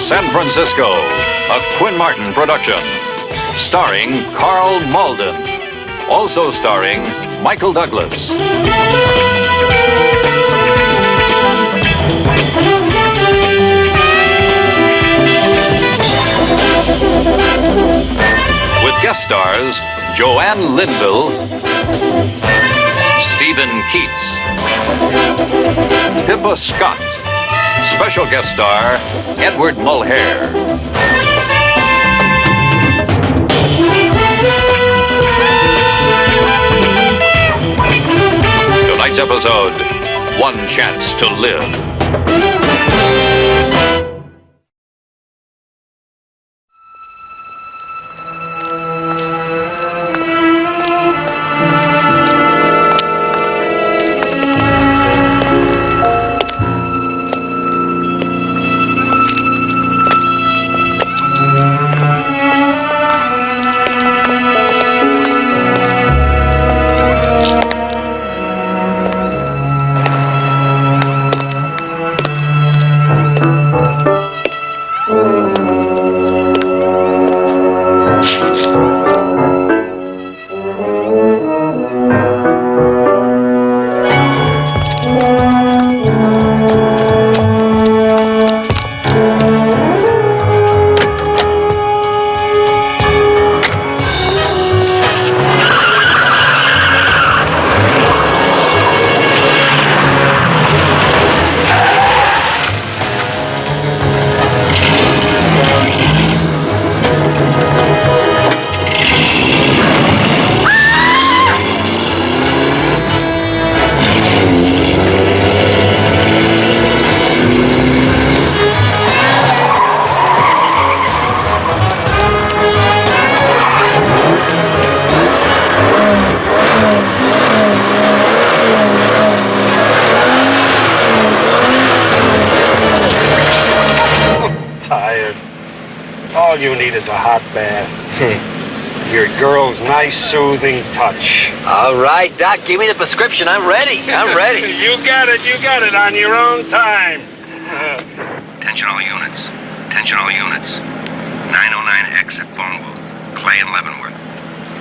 San Francisco, a Quinn Martin production. Starring Carl Malden. Also starring Michael Douglas. With guest stars Joanne Linville, Stephen Keats, Pippa Scott. Special guest star Edward Mulhare. Tonight's episode, One Chance to Live. All you need is a hot bath. Your girl's nice, soothing touch. All right, Doc, give me the prescription. I'm ready. I'm ready. You got it on your own time. Attention all units. Attention all units. 909X at phone booth. Clay and Leavenworth.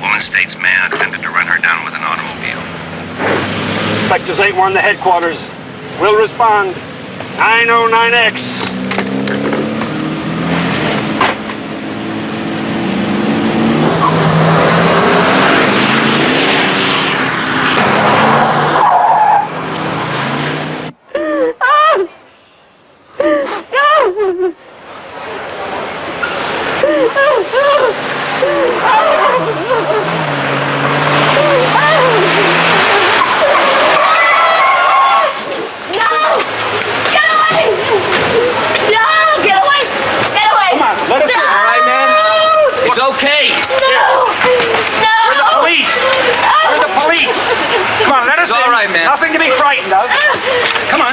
Woman states man attempted to run her down with an automobile. Inspectors 8-1 to headquarters. Will respond. 909X. Okay. No! We're the police! We're the police! Come on, let us in. All right, man. Nothing to be frightened of. Come on.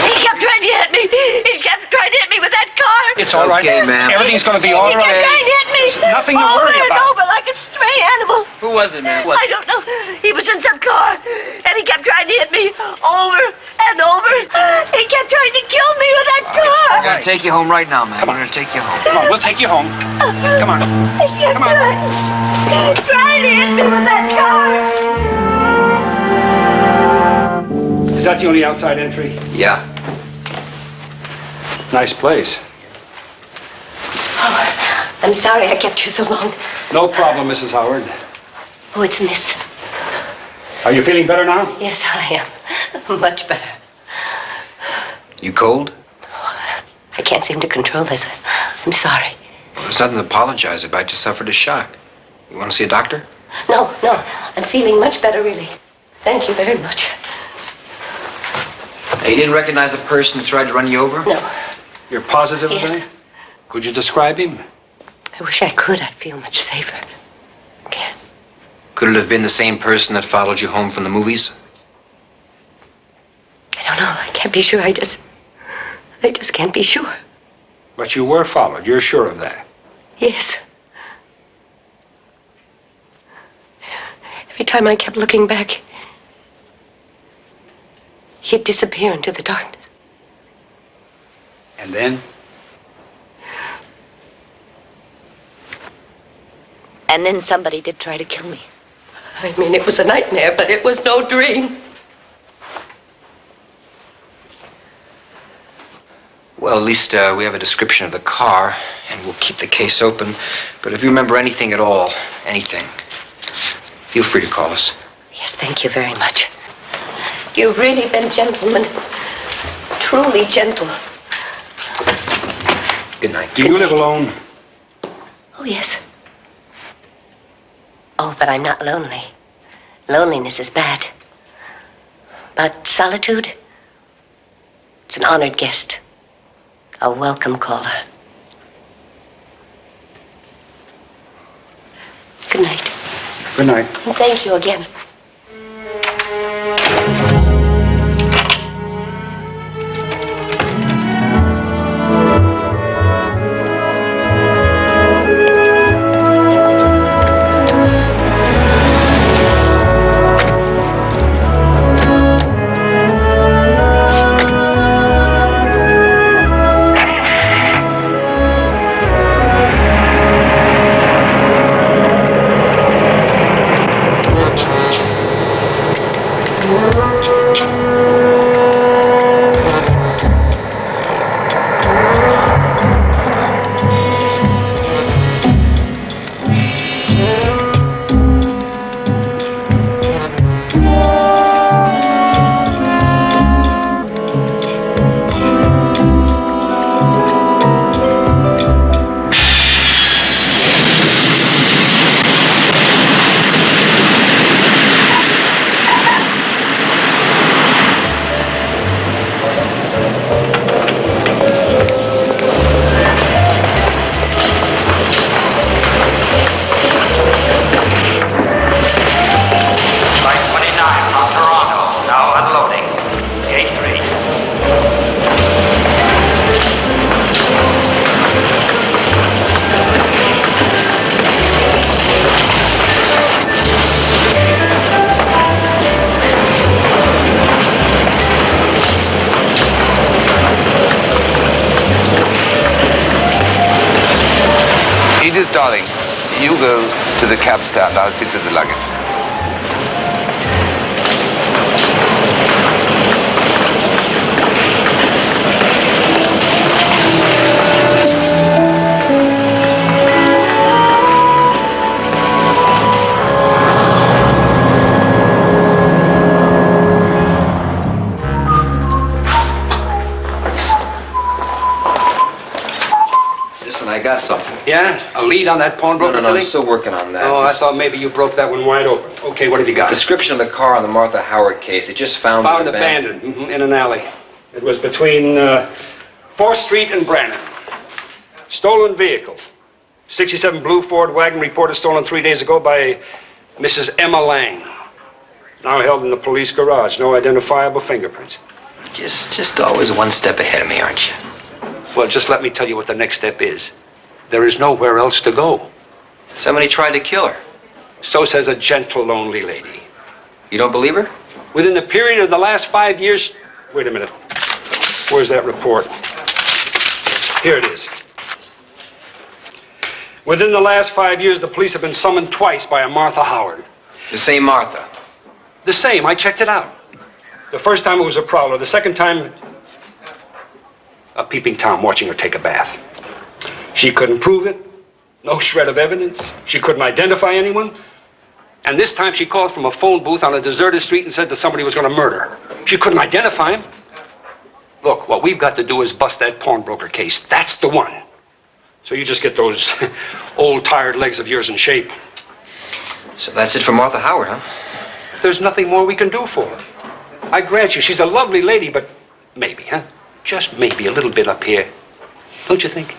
He kept trying to hit me. He kept trying to hit me with that car. It's all right. Okay, ma'am. Everything's going to be all right. He kept trying to hit me. There's nothing to worry about. Over and over like a stray animal. Who was it, man? I don't know. He was in some car, and he kept trying to hit me over and over. He kept trying to kill me with that car. We're going to take you home right now, man. We're going to take you home. Come on, we'll take you home. Come on. He kept Come on. trying to hit me with that car. Is that the only outside entry? Yeah. Nice place. Oh, I'm sorry I kept you so long. No problem, Mrs. Howard. Oh, it's Miss. Are you feeling better now? Yes, I am. Much better. You cold? I can't seem to control this. I'm sorry. Well, there's nothing to apologize about. You suffered a shock. You want to see a doctor? No. I'm feeling much better, really. Thank you very much. Hey, you didn't recognize the person who tried to run you over? No. You're positive of Yes. that? Could you describe him? I wish I could. I'd feel much safer. Can't. Could it have been the same person that followed you home from the movies? I don't know. I can't be sure. I just can't be sure. But you were followed. You're sure of that? Yes. Every time I kept looking back, he'd disappear into the darkness. And then? And then somebody did try to kill me. I mean, it was a nightmare, but it was no dream. Well, at least we have a description of the car, and we'll keep the case open. But if you remember anything at all, anything, feel free to call us. Yes, thank you very much. You've really been gentlemen. Truly gentle. Good night. Do you live alone? Oh, yes. Oh, but I'm not lonely. Loneliness is bad. But solitude, it's an honored guest. A welcome caller. Good night. Good night. And thank you again. Darling, you go to the cab stand. I'll see to the luggage. I got something. Yeah? A lead on that pawnbroker No, I'm still working on that. Oh, I thought maybe you broke that one wide open. Okay, what have you got? Description of the car on the Martha Howard case. It just found abandoned. In an alley. It was between 4th Street and Brannan. Stolen vehicle. 67 blue Ford wagon reported stolen 3 days ago by Mrs. Emma Lang. Now held in the police garage. No identifiable fingerprints. Just always one step ahead of me, aren't you? Well, just let me tell you what the next step is. There is nowhere else to go. Somebody tried to kill her. So says a gentle, lonely lady. You don't believe her? Within the period of the last 5 years... Wait a minute. Where's that report? Here it is. Within the last 5 years, the police have been summoned twice by a Martha Howard. The same Martha? The same. I checked it out. The first time it was a prowler. The second time... a peeping Tom watching her take a bath. She couldn't prove it. No shred of evidence. She couldn't identify anyone. And this time she called from a phone booth on a deserted street and said that somebody was going to murder her. She couldn't identify him. Look, what we've got to do is bust that pawnbroker case. That's the one. So you just get those old tired legs of yours in shape. So that's it for Martha Howard, huh? There's nothing more we can do for her. I grant you, she's a lovely lady, but maybe, huh? Just maybe a little bit up here. Don't you think?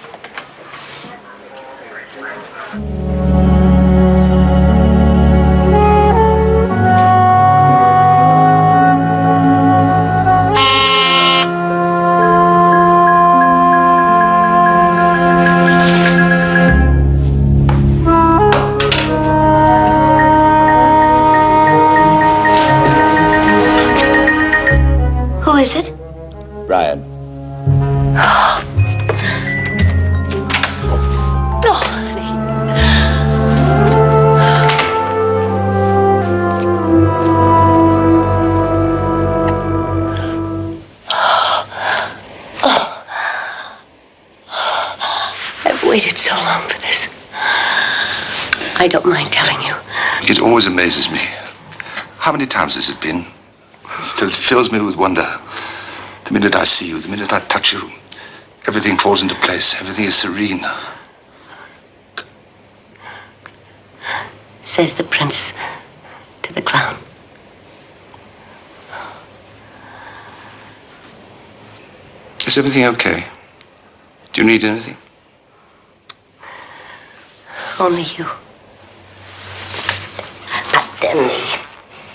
Who is it? Brian. Oh, honey. I don't mind telling you. It always amazes me. How many times has it been? It still fills me with wonder. The minute I see you, the minute I touch you, everything falls into place. Everything is serene. Says the prince to the clown. Is everything okay? Do you need anything? Only you. But then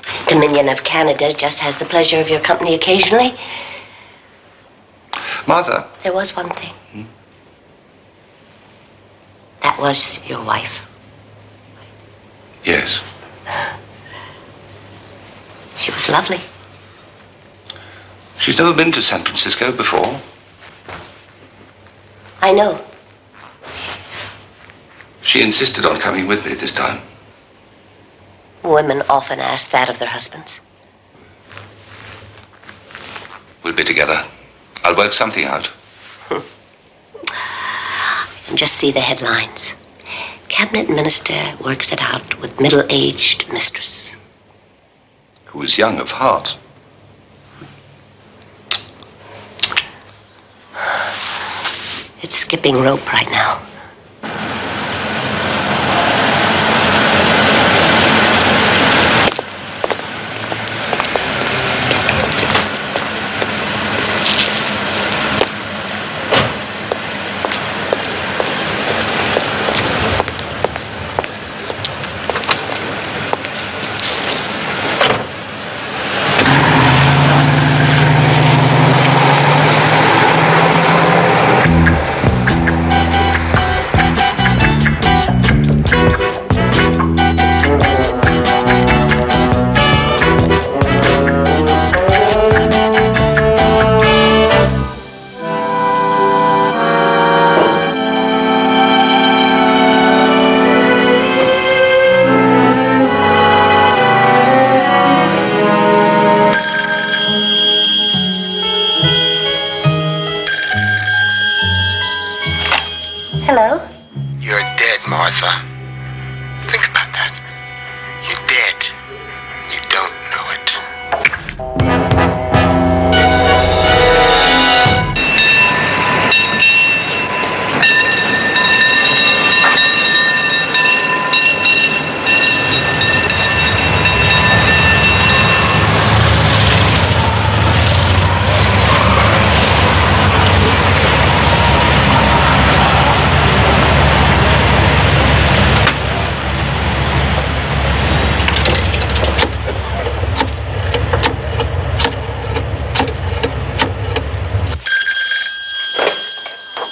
the Dominion of Canada just has the pleasure of your company occasionally. Martha. There was one thing. That was your wife. Yes. She was lovely. She's never been to San Francisco before. I know. She insisted on coming with me this time. Women often ask that of their husbands. We'll be together. I'll work something out. And just see the headlines. Cabinet minister works it out with middle-aged mistress. Who is young of heart. It's skipping rope right now. Hello? You're dead, Martha. Think about that. You're dead. You don't know it.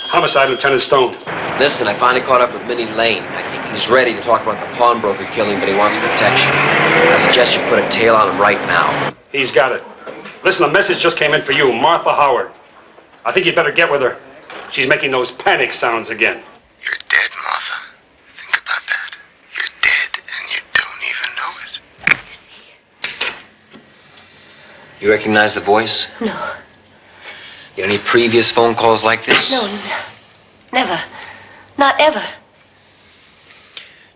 Homicide, Lieutenant Stone. Listen, I finally caught up with Minnie Lane. I think he's ready to talk about the pawnbroker killing, but he wants protection. I suggest you put a tail on him right now. He's got it. Listen, a message just came in for you, Martha Howard. I think you'd better get with her. She's making those panic sounds again. You're dead, Martha. Think about that. You're dead, and you don't even know it. You see? You recognize the voice? No. Get any previous phone calls like this? No, never. Not ever.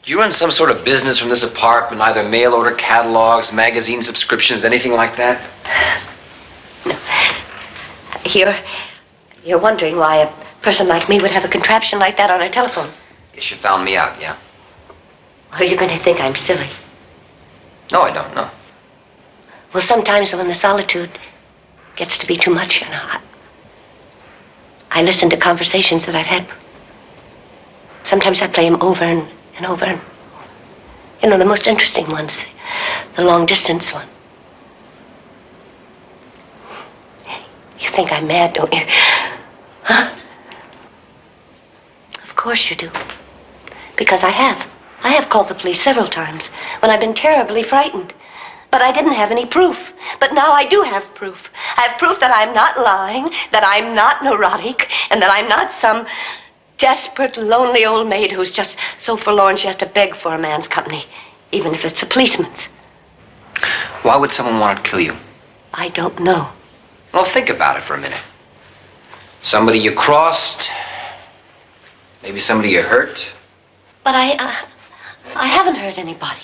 Do you run some sort of business from this apartment, either mail order catalogs, magazine subscriptions, anything like that? No. You're wondering why a person like me would have a contraption like that on her telephone. Guess you found me out, yeah? Or you're going to think I'm silly. No, I don't, no. Well, sometimes when the solitude gets to be too much, I listen to conversations that I've had. Sometimes I play them over and over. And, the most interesting ones, the long-distance one. You think I'm mad, don't you? Huh? Of course you do. Because I have. I have called the police several times when I've been terribly frightened. But I didn't have any proof. But now I do have proof. I have proof that I'm not lying, that I'm not neurotic, and that I'm not some desperate, lonely old maid who's just so forlorn she has to beg for a man's company, even if it's a policeman's. Why would someone want to kill you? I don't know. Well, think about it for a minute. Somebody you crossed, maybe somebody you hurt. But I haven't hurt anybody.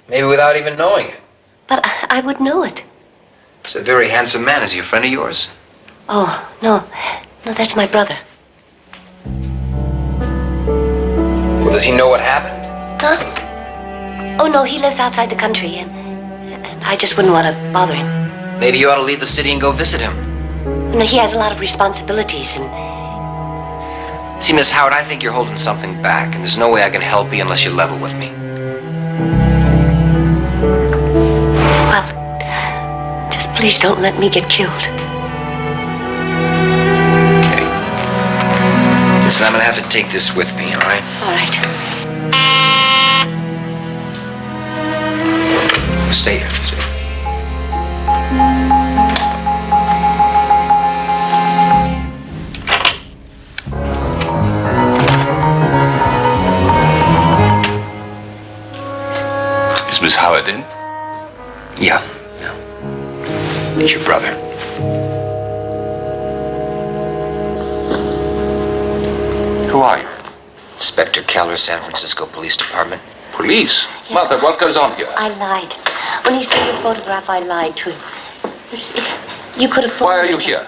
Maybe without even knowing it. But I would know it. He's a very handsome man. Is he a friend of yours? Oh, no. No, that's my brother. Well, does he know what happened? Huh? Oh, no, he lives outside the country, and I just wouldn't want to bother him. Maybe you ought to leave the city and go visit him. You know, he has a lot of responsibilities, and... See, Miss Howard, I think you're holding something back, and there's no way I can help you unless you level with me. Well, just please don't let me get killed. Okay. Listen, I'm gonna have to take this with me, all right? All right. Stay here. Stay. Is Miss Howard in? Yeah. It's your brother. Who are you? Inspector Keller, San Francisco Police Department. Police? Yes. Martha, what goes on here? I lied. When he saw your photograph, I lied to him. You could have fooled Why are you yourself. here?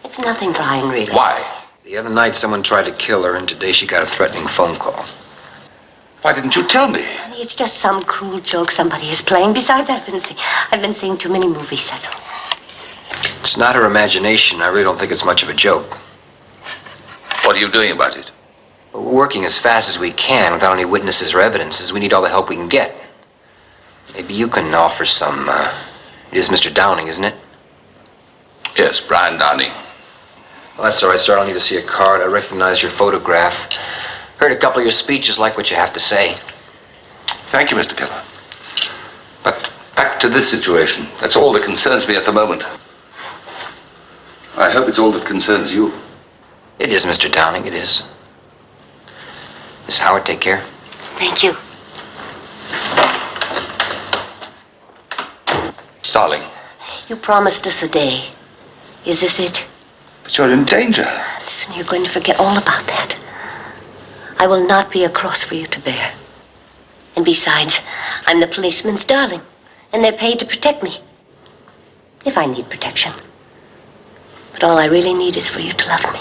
It's nothing, Brian, really. Why? The other night, someone tried to kill her, and today she got a threatening phone call. Why didn't you tell me? It's just some cruel joke somebody is playing. Besides, I've been seeing too many movies, that's all. It's not her imagination. I really don't think it's much of a joke. What are you doing about it? But we're working as fast as we can without any witnesses or evidences. We need all the help we can get. Maybe you can offer some, It is Mr. Downing, isn't it? Yes, Brian Downing. Well, that's all right, sir. I don't need to see a card. I recognize your photograph. Heard a couple of your speeches, like what you have to say. Thank you, Mr. Keller. But back to this situation. That's all that concerns me at the moment. I hope it's all that concerns you. It is, Mr. Downing, it is. Miss Howard, take care. Thank you. Darling. You promised us a day. Is this it? But you're in danger. Listen, you're going to forget all about that. I will not be a cross for you to bear. And besides, I'm the policeman's darling, and they're paid to protect me. If I need protection. But all I really need is for you to love me.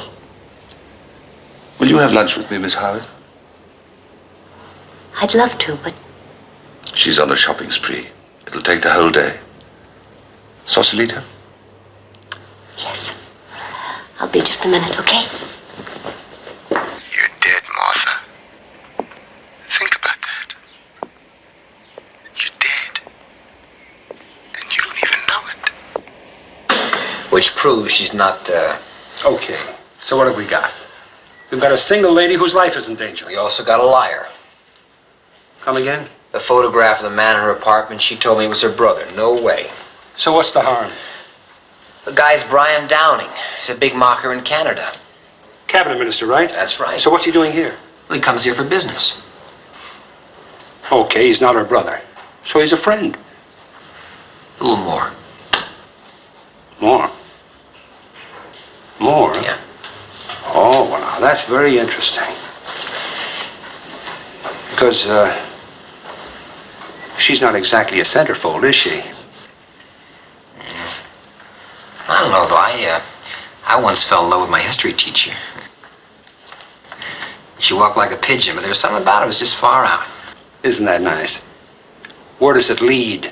Will you have lunch with me, Miss Howard? I'd love to, but... She's on a shopping spree. It'll take the whole day. Sausalito? Yes. I'll be just a minute, okay? You're dead, Martha. Think about that. You're dead. And you don't even know it. Which proves she's not, Okay, so what have we got? We've got a single lady whose life is in danger. We also got a liar. Come again? The photograph of the man in her apartment, she told me it was her brother. No way. So what's the harm? The guy's Brian Downing. He's a big mocker in Canada. Cabinet minister, right? That's right. So what's he doing here? Well, he comes here for business. Okay, he's not her brother. So he's a friend. A little more. More? More? Yeah. Oh, well, now, that's very interesting. Because, she's not exactly a centerfold, is she? I don't know, though. I once fell in love with my history teacher. She walked like a pigeon, but there was something about her that was just far out. Isn't that nice? Where does it lead?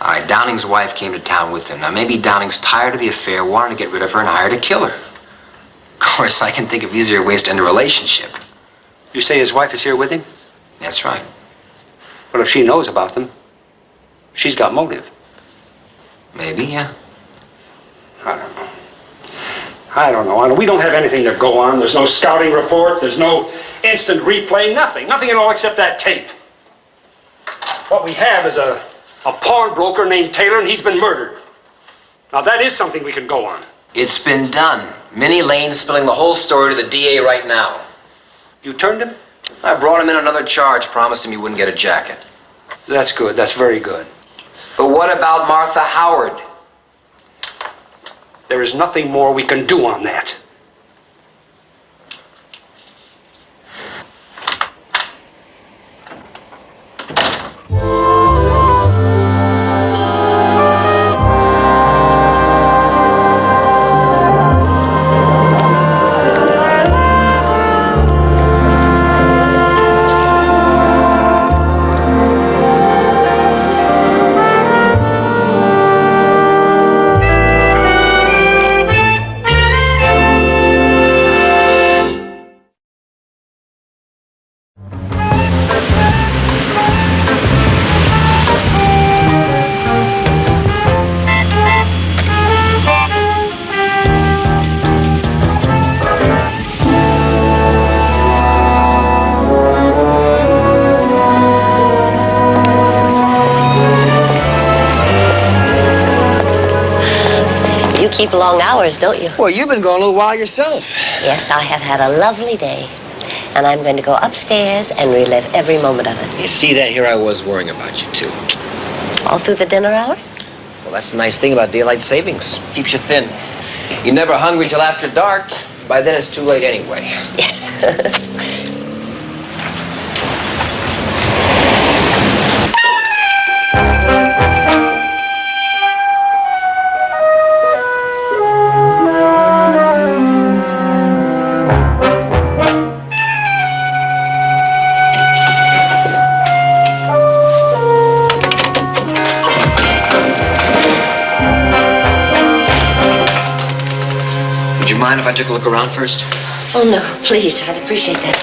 All right, Downing's wife came to town with him. Now, maybe Downing's tired of the affair, wanted to get rid of her, and hired a killer. Of course, I can think of easier ways to end a relationship. You say his wife is here with him? That's right. Well, if she knows about them, she's got motive. Maybe, yeah. I don't know. We don't have anything to go on. There's no scouting report. There's no instant replay. Nothing. Nothing at all except that tape. What we have is a pawnbroker named Taylor, and he's been murdered. Now, that is something we can go on. It's been done. Minnie Lane's spilling the whole story to the DA right now. You turned him? I brought him in another charge, promised him he wouldn't get a jacket. That's good. That's very good. But what about Martha Howard? There is nothing more we can do on that. keep long hours, don't you? Well, you've been gone a little while yourself. Yes, I have had a lovely day. And I'm going to go upstairs and relive every moment of it. You see that? Here I was worrying about you, too. All through the dinner hour? Well, that's the nice thing about daylight savings. Keeps you thin. You're never hungry till after dark. By then, it's too late anyway. Yes. Mind if I took a look around first? Oh, no, please. I'd appreciate that.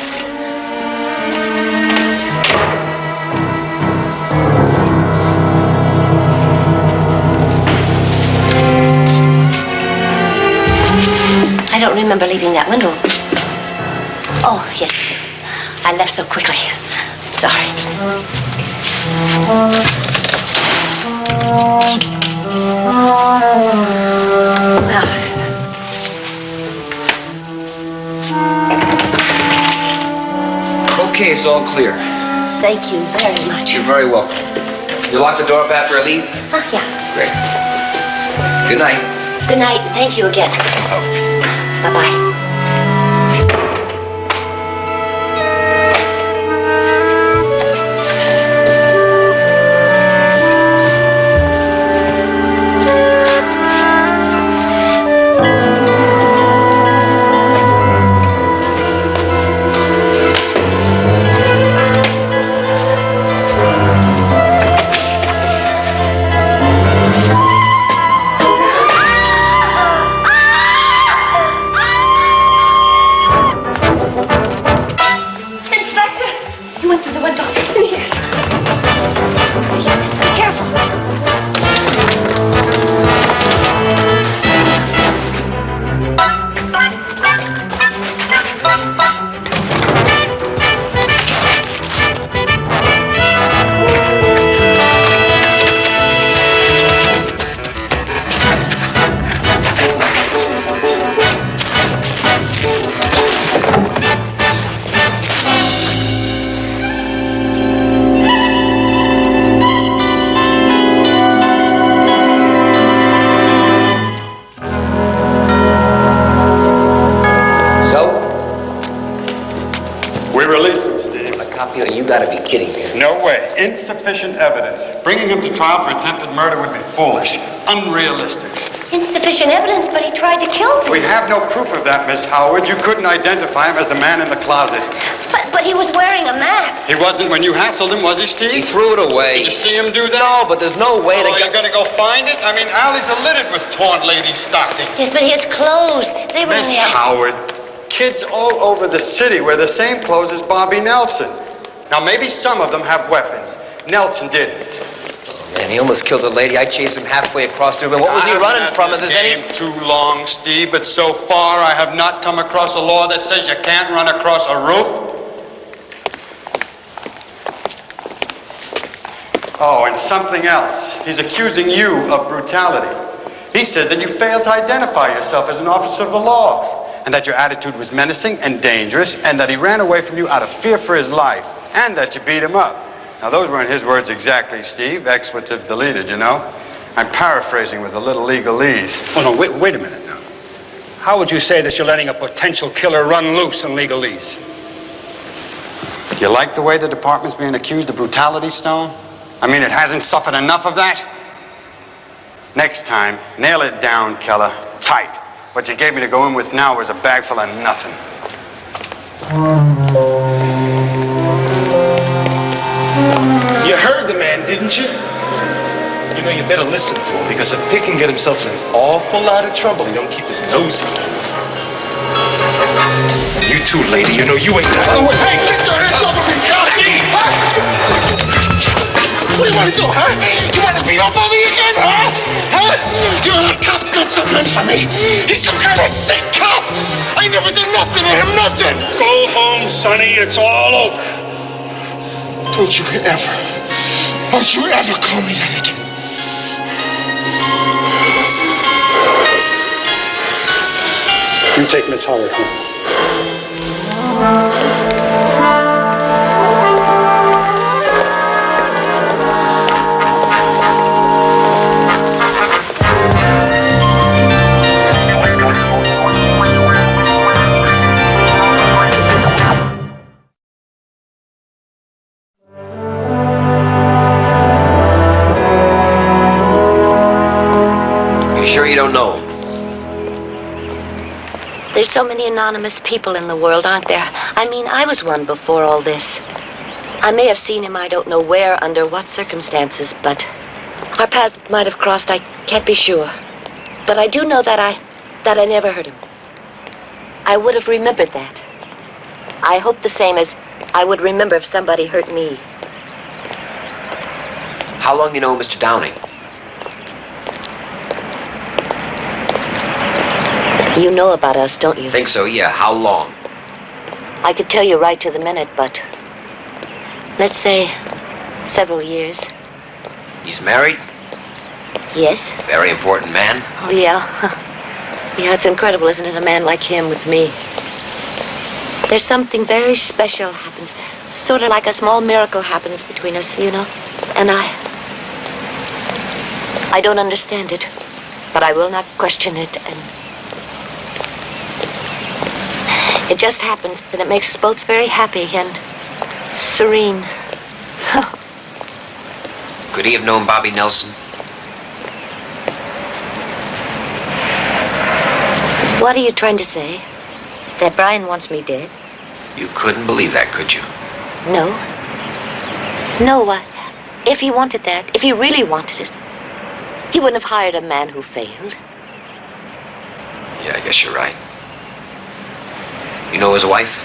I don't remember leaving that window. Oh, yes, I left so quickly. Sorry. Well, okay, it's all clear. thank you very much. You're very welcome. You lock the door up after I leave? Yeah. Great. Good night. Good night. Thank you again. Bye-bye. You gotta be kidding me. No way. Insufficient evidence. Bringing him to trial for attempted murder would be foolish. Unrealistic. Insufficient evidence, but he tried to kill me. We have no proof of that, Miss Howard. You couldn't identify him as the man in the closet. But he was wearing a mask. He wasn't when you hassled him, was he, Steve? He threw it away. Did you see him do that? No, but there's no way to get... You're gonna go find it? I mean, alleys are littered with torn ladies' stockings. Yes, but his clothes, they were... Miss Howard, kids all over the city wear the same clothes as Bobby Nelson. Now, maybe some of them have weapons. Nelson didn't. Oh, man, he almost killed a lady. I chased him halfway across the room. What was he running from? If there's any... too long, Steve, but so far I have not come across a law that says you can't run across a roof. Oh, and something else. He's accusing you of brutality. He said that you failed to identify yourself as an officer of the law, and that your attitude was menacing and dangerous, and that he ran away from you out of fear for his life. And that you beat him up. Now, those weren't his words exactly, Steve. Expletive deleted, you know. I'm paraphrasing with a little legalese. Oh, no, wait a minute now. How would you say that you're letting a potential killer run loose in legalese? You like the way the department's being accused of brutality, Stone? I mean, it hasn't suffered enough of that? Next time, nail it down, Keller. Tight. What you gave me to go in with now was a bag full of nothing. You heard the man, didn't you? You know, you better listen to him, because if Pick can get himself in an awful lot of trouble, he don't keep his nose clean. You too, lady, you know you ain't that. Oh, hey, get your hands off of me, Johnny! What do you want to do, huh? You want to beat up on me again, huh? Huh? You know that cop's got something for me. He's some kind of sick cop. I never did nothing to him, nothing. Go home, Sonny. It's all over. Don't you ever call me that again. You take Miss Howard home. You sure you don't know him? There's so many anonymous people in the world, aren't there? I mean, I was one before all this. I may have seen him, I don't know where, under what circumstances, but our paths might have crossed, I can't be sure. But I do know that I never hurt him. I would have remembered that. I hope the same as I would remember if somebody hurt me. How long you know Mr. Downing? You know about us, don't you? Think so, yeah. How long? I could tell you right to the minute, but let's say several years. He's married? Yes. Very important man? Oh, yeah. Yeah, it's incredible, isn't it? A man like him with me. There's something very special happens. Sort of like a small miracle happens between us, you know? And I don't understand it, but I will not question it, and it just happens, and it makes us both very happy and serene. Could he have known Bobby Nelson? What are you trying to say? That Brian wants me dead? You couldn't believe that, could you? No. No, if he wanted that, if he really wanted it, he wouldn't have hired a man who failed. Yeah, I guess you're right. You know his wife?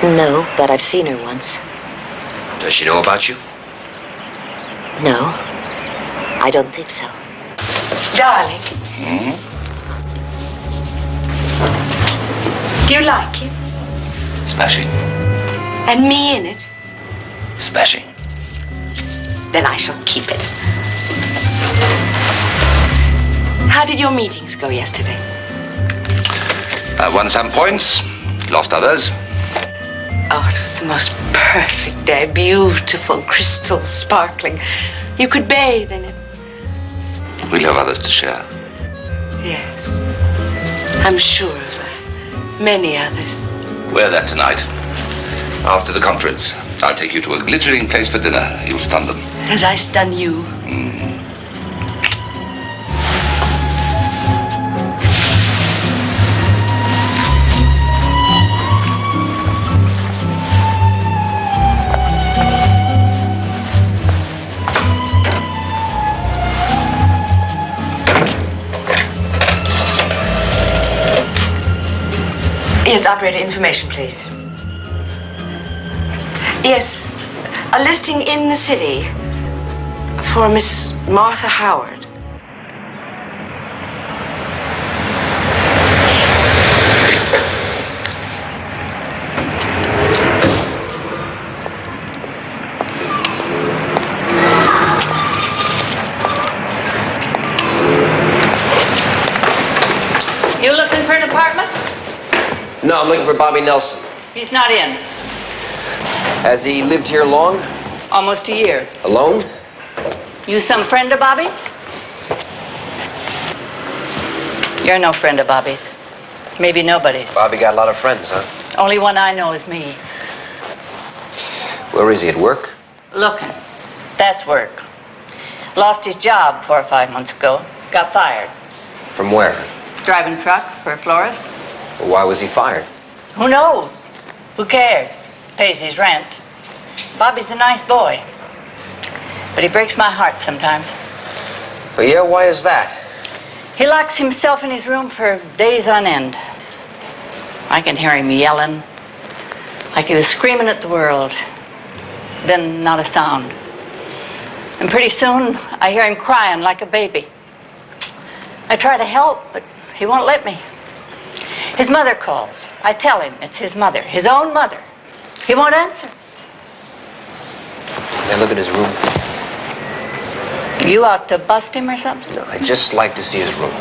No, but I've seen her once. Does she know about you? No, I don't think so. Darling. Do you like him? Smashing. And me in it? Smashing. Then I shall keep it. How did your meetings go yesterday? I won some points, lost others. Oh, it was the most perfect day. Beautiful, crystal, sparkling. You could bathe in it. We'll have others to share. Yes. I'm sure of that. Many others. Wear that tonight. After the conference, I'll take you to a glittering place for dinner. You'll stun them. As I stun you. Yes, operator, information, please. Yes, a listing in the city for Miss Martha Howard. You looking for an apartment? No, I'm looking for Bobby Nelson. He's not in. Has he lived here long? Almost a year. Alone? You some friend of Bobby's? You're no friend of Bobby's. Maybe nobody's. Bobby got a lot of friends, huh? Only one I know is me. Where is he, at work? Looking. That's work. Lost his job 4 or 5 months ago. Got fired. From where? Driving truck for a florist. Well, why was he fired? Who knows? Who cares? Pays his rent. Bobby's a nice boy. But he breaks my heart sometimes. Oh, yeah? Why is that? He locks himself in his room for days on end. I can hear him yelling, like he was screaming at the world. Then not a sound. And pretty soon, I hear him crying like a baby. I try to help, but he won't let me. His mother calls. I tell him it's his mother, his own mother. He won't answer. May I look at his room? You ought to bust him or something? No, I'd just like to see his room.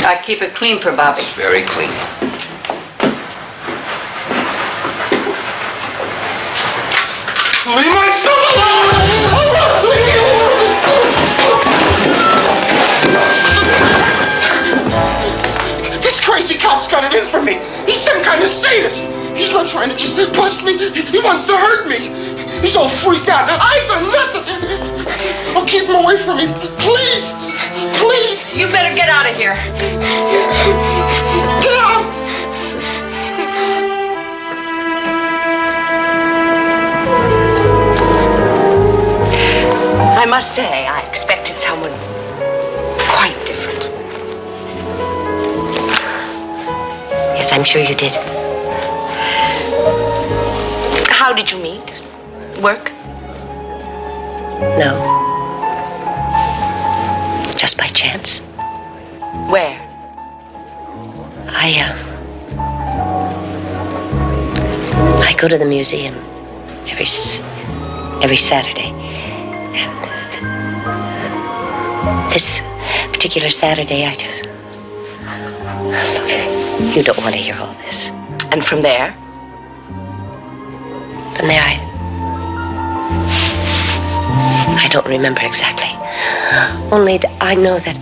I keep it clean for Bobby. It's very clean. Leave my son alone! Leave me alone! This crazy cop's got it in for me. He's some kind of sadist. He's not trying to just bust me. He wants to hurt me. He's all freaked out. I've done nothing. Oh, keep him away from me. Please. Please. You better get out of here. Get out. I must say, I expected someone quite different. Yes, I'm sure you did. How did you meet? Work? No. Just by chance. Where? I go to the museum every Saturday. And this particular Saturday, I just... Look, you don't want to hear all this. And from there? From there, I don't remember exactly. Only that I know that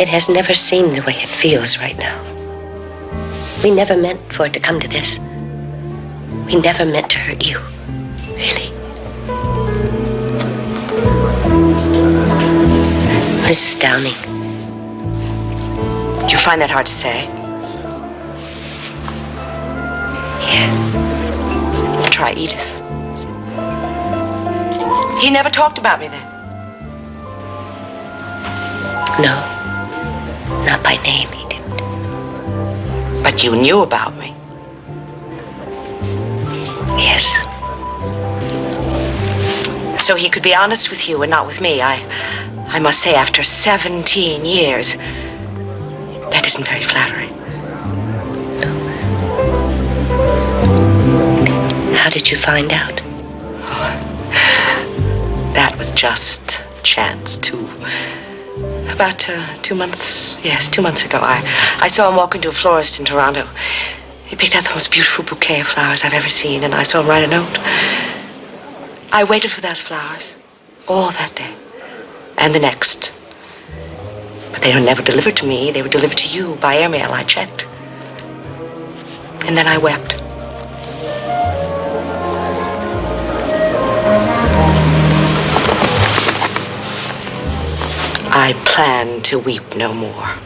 it has never seemed the way it feels right now. We never meant for it to come to this. We never meant to hurt you, really. Mrs. Downing. Do you find that hard to say? Yeah. Try Edith. He never talked about me then? No. Not by name, he didn't. But you knew about me? Yes. So he could be honest with you and not with me. I must say, after 17 years, that isn't very flattering. How did you find out? That was just chance. About 2 months, yes, 2 months ago, I saw him walk into a florist in Toronto. He picked out the most beautiful bouquet of flowers I've ever seen, and I saw him write a note. I waited for those flowers all that day and the next. But they were never delivered to me. They were delivered to you by airmail. I checked. And then I wept. I plan to weep no more.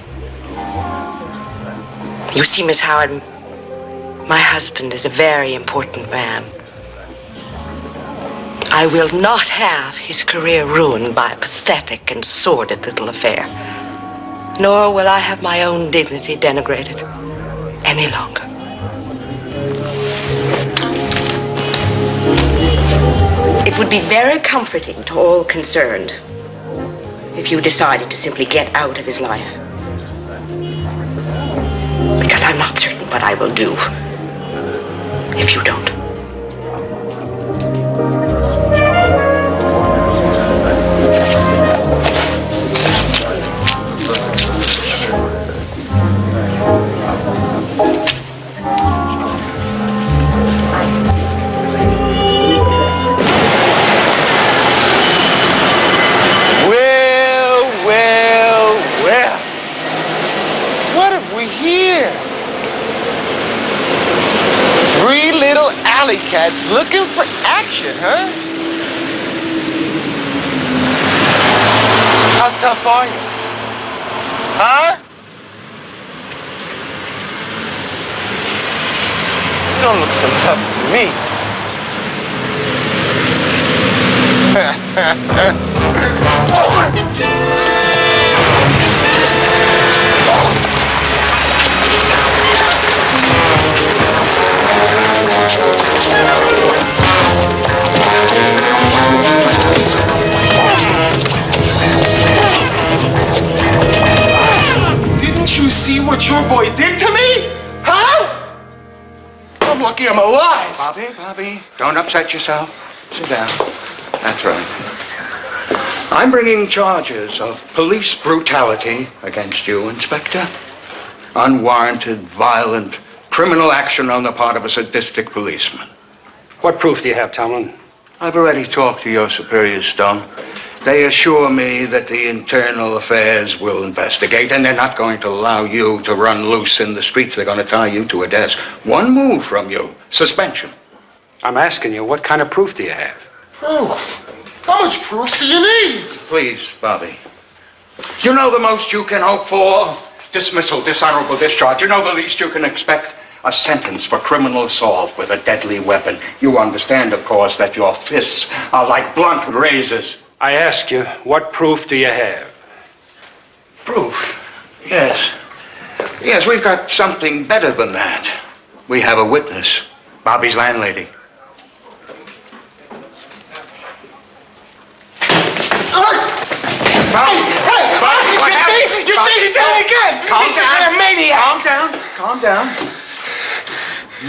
You see, Miss Howard, my husband is a very important man. I will not have his career ruined by a pathetic and sordid little affair. Nor will I have my own dignity denigrated any longer. It would be very comforting to all concerned if you decided to simply get out of his life. Because I'm not certain what I will do if you don't. Cats looking for action, huh? How tough are you? Huh? You don't look so tough to me. see what your boy did to me? Huh? I'm lucky I'm alive. Bobby, don't upset yourself. Sit down. That's right. I'm bringing charges of police brutality against you, Inspector. Unwarranted, violent, criminal action on the part of a sadistic policeman. What proof do you have, Tomlin? I've already talked to your superiors, Stone. They assure me that the internal affairs will investigate, and they're not going to allow you to run loose in the streets. They're going to tie you to a desk. One move from you, suspension. I'm asking you, what kind of proof do you have? Proof? How much proof do you need? Please, Bobby. You know the most you can hope for? Dismissal, dishonorable discharge. You know the least you can expect? A sentence for criminal assault with a deadly weapon. You understand, of course, that your fists are like blunt razors. I ask you, what proof do you have? Proof? Yes. Yes, we've got something better than that. We have a witness, Bobby's landlady. You see, he did it again! He's a maniac! Calm down.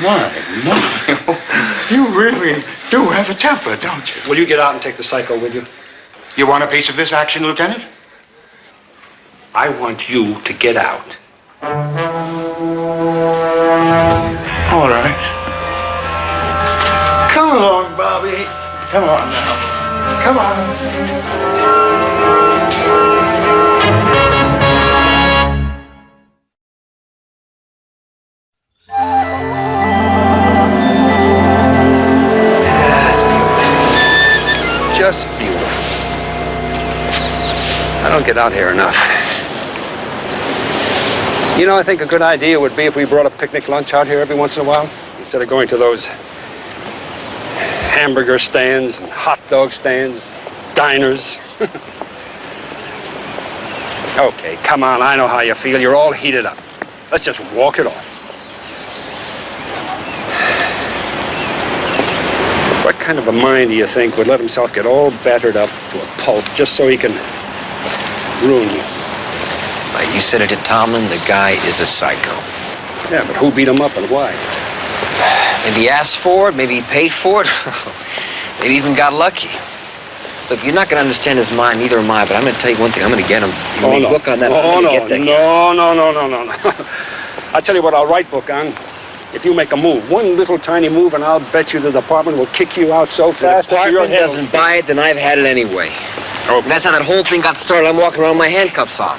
My. You really do have a temper, don't you? Will you get out and take the psycho with you? You want a piece of this action, Lieutenant? I want you to get out. All right. Come along, Bobby. Come on now. Come on. Just beautiful. I don't get out here enough. You know, I think a good idea would be if we brought a picnic lunch out here every once in a while, instead of going to those hamburger stands and hot dog stands, diners. Okay, come on, I know how you feel. You're all heated up. Let's just walk it off. What kind of a mind do you think would let himself get all battered up to a pulp just so he can ruin you? You said it to Tomlin, the guy is a psycho. Yeah, but who beat him up and why? Maybe he asked for it, maybe he paid for it, maybe even got lucky. Look, you're not going to understand his mind, neither am I, but I'm going to tell you one thing, I'm going to get him. You may book on that, I'm going to get that No. I'll tell you what I'll write book on. If you make a move, one little tiny move, and I'll bet you the department will kick you out so fast that your head doesn't buy it, then I've had it anyway. Oh. And that's how that whole thing got started. I'm walking around with my handcuffs on.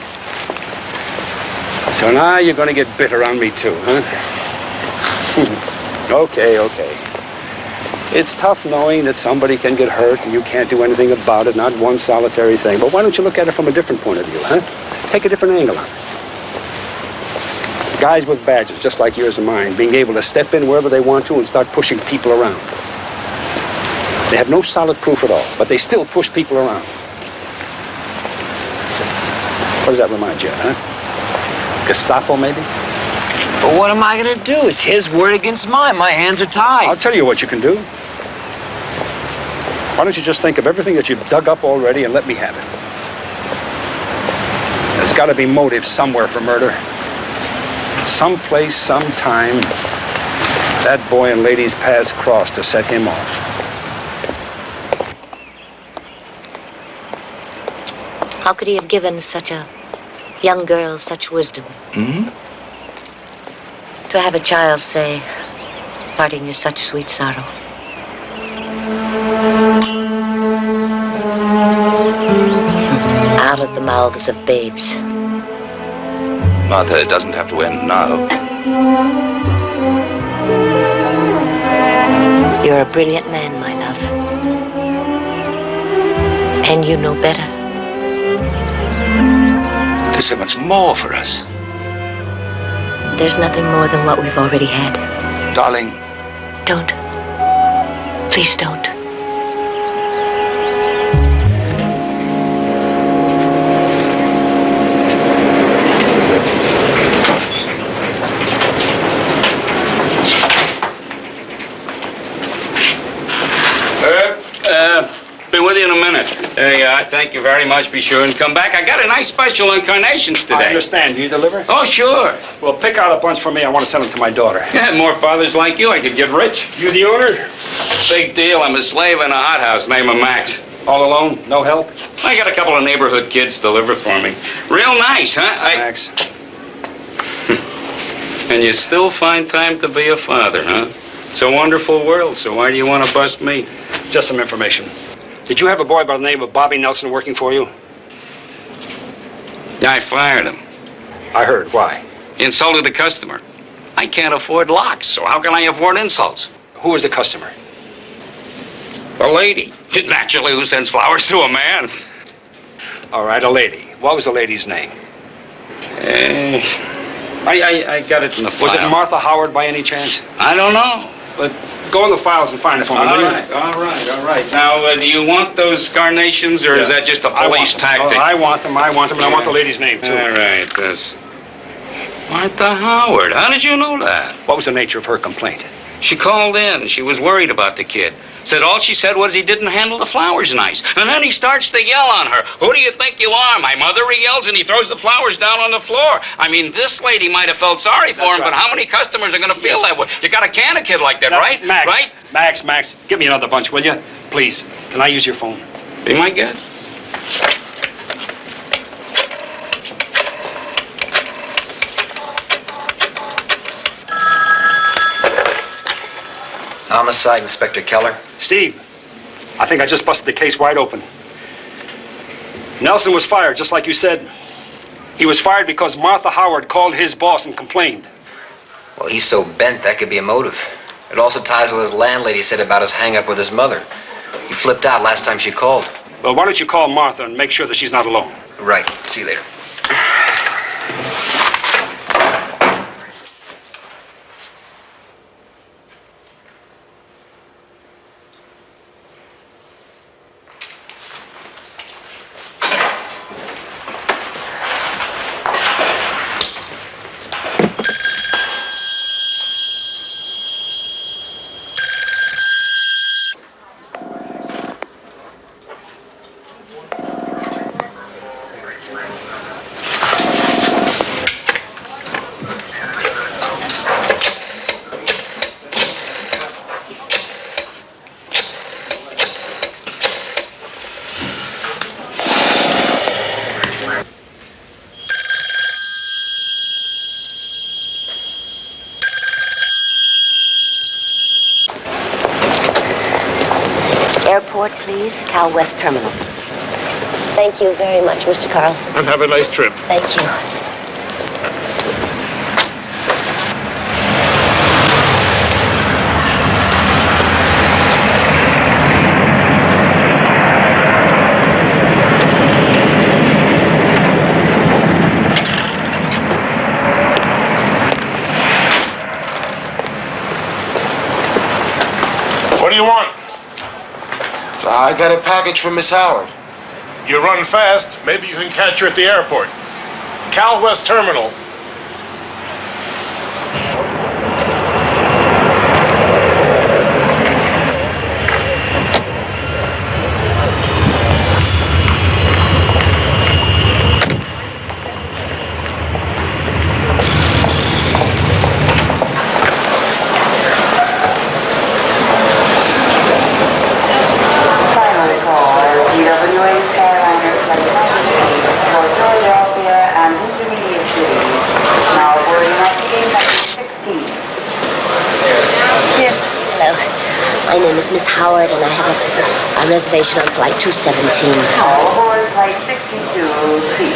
So now you're going to get bitter on me too, huh? Okay. It's tough knowing that somebody can get hurt and you can't do anything about it, not one solitary thing. But why don't you look at it from a different point of view, huh? Take a different angle on it. Guys with badges, just like yours and mine, being able to step in wherever they want to and start pushing people around. They have no solid proof at all, but they still push people around. What does that remind you of, huh? Gestapo, maybe? But what am I going to do? It's his word against mine. My hands are tied. I'll tell you what you can do. Why don't you just think of everything that you've dug up already and let me have it? There's got to be motive somewhere for murder. Someplace, sometime, that boy and lady's paths crossed to set him off. How could he have given such a young girl such wisdom? Hmm? To have a child say, parting is such sweet sorrow. Out of the mouths of babes. Martha, it doesn't have to end now. You're a brilliant man, my love. And you know better. There's so much more for us. There's nothing more than what we've already had. Darling. Don't. Please don't. with you in a minute. There you are. Thank you very much. Be sure and come back. I got a nice special on carnations today. I understand. Do you deliver? Oh, sure. Well, pick out a bunch for me. I want to send them to my daughter. Yeah, more fathers like you, I could get rich. You the owner? Big deal. I'm a slave in a hothouse. Name of Max. All alone? No help? I got a couple of neighborhood kids deliver for me. Real nice, huh? Max. And you still find time to be a father, huh? It's a wonderful world, so why do you want to bust me? Just some information. Did you have a boy by the name of Bobby Nelson working for you? I fired him. I heard. Why? He insulted a customer. I can't afford locks, so how can I afford insults? Who was the customer? A lady. Naturally, who sends flowers to a man? All right, a lady. What was the lady's name? I got it in the file. Was it Martha Howard by any chance? I don't know. But go in the files and find it for me, will you? All right. Now, do you want those carnations, or is that just a police tactic? Oh, I want them, and I want the lady's name, too. All right, this. Martha Howard. How did you know that? What was the nature of her complaint? She called in. She was worried about the kid. Said all she said was he didn't handle the flowers nice. And then he starts to yell on her. Who do you think you are? My mother, he yells, and he throws the flowers down on the floor. I mean, this lady might have felt sorry for him, but how many customers are going to feel that way? You got to can a kid like that, right? Max, right? Max, give me another bunch, will you? Please. Can I use your phone? Be my guest. Homicide, Inspector Keller. Steve, I think I just busted the case wide open. Nelson was fired, just like you said. He was fired because Martha Howard called his boss and complained. Well, he's so bent, that could be a motive. It also ties what his landlady said about his hang-up with his mother. He flipped out last time she called. Well, why don't you call Martha and make sure that she's not alone? Right. See you later. Airport, please. Cal West Terminal. Thank you very much, Mr. Carlson. And have a nice trip. Thank you. What do you want? I got a package from Miss Howard. You run fast. Maybe you can catch her at the airport. Cal West Terminal. My name is Miss Howard, and I have a reservation on flight 217. All aboard flight 62, please.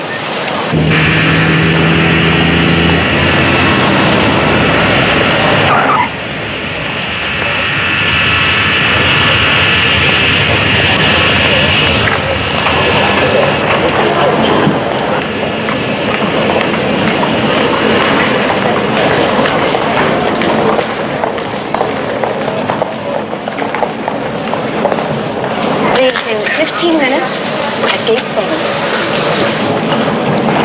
In 15 minutes at gate 7.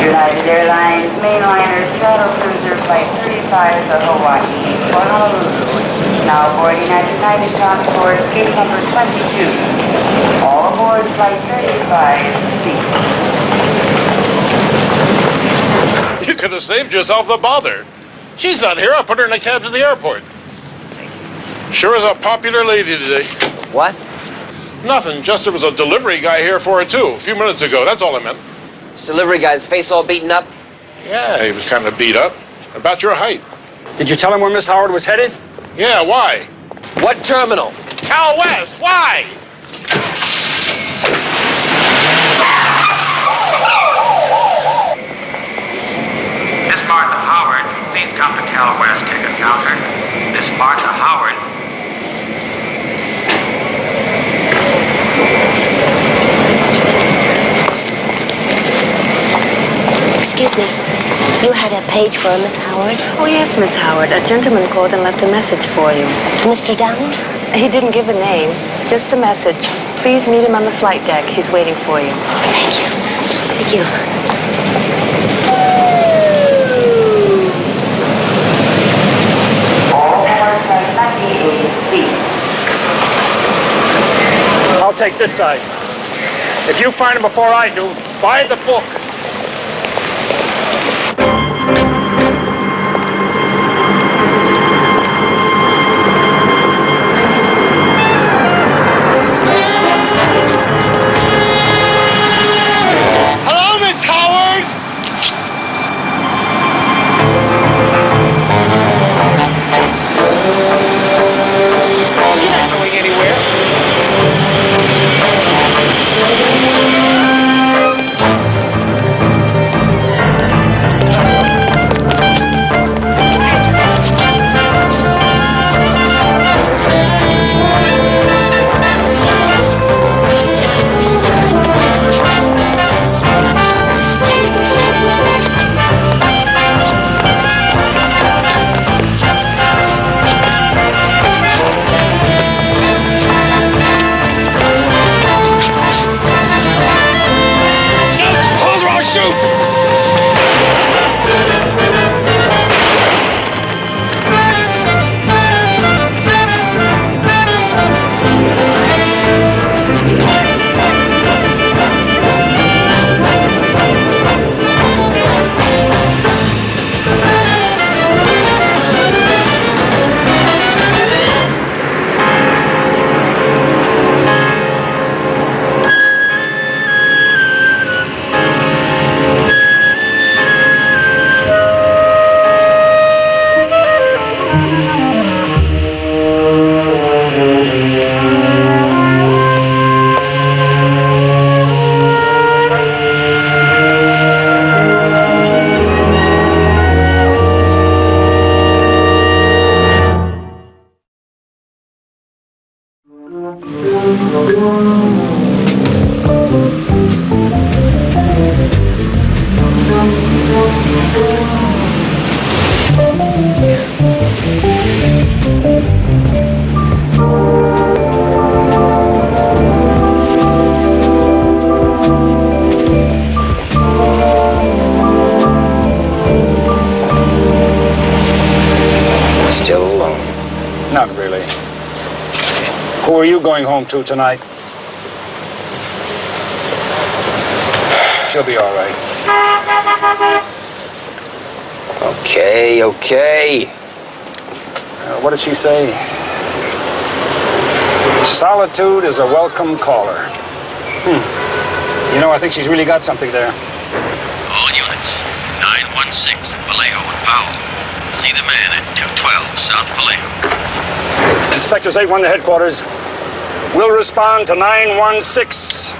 United Airlines mainliner shuttle cruiser flight 35 to Hawaii for Honolulu. Now aboard United Transport gate number 22. All aboard board flight 35C. You could have saved yourself the bother. She's not here. I'll put her in a cab to the airport. Sure is a popular lady today. What? Nothing. Just there was a delivery guy here for her, too, a few minutes ago. That's all I meant. This delivery guy's face all beaten up? Yeah, he was kind of beat up. About your height. Did you tell him where Miss Howard was headed? Yeah, why? What terminal? Cal West, why? Miss Martha Howard, please come to Cal West ticket counter. Miss Martha Howard. Excuse me. You had a page for Miss Howard? Oh, yes, Miss Howard. A gentleman called and left a message for you. Mr. Downing? He didn't give a name, just a message. Please meet him on the flight deck. He's waiting for you. Thank you. Thank you. I'll take this side. If you find him before I do, buy the book. Hello, Miss Howard! You're not going anywhere. Still alone? Not really. Who are you going home to tonight? She'll be all right. Okay. What did she say? Solitude is a welcome caller. You know, I think she's really got something there. All units, 916 Vallejo and Powell. See the man at 212 South Vallejo. Inspectors 8-1 to headquarters. We'll respond to 916.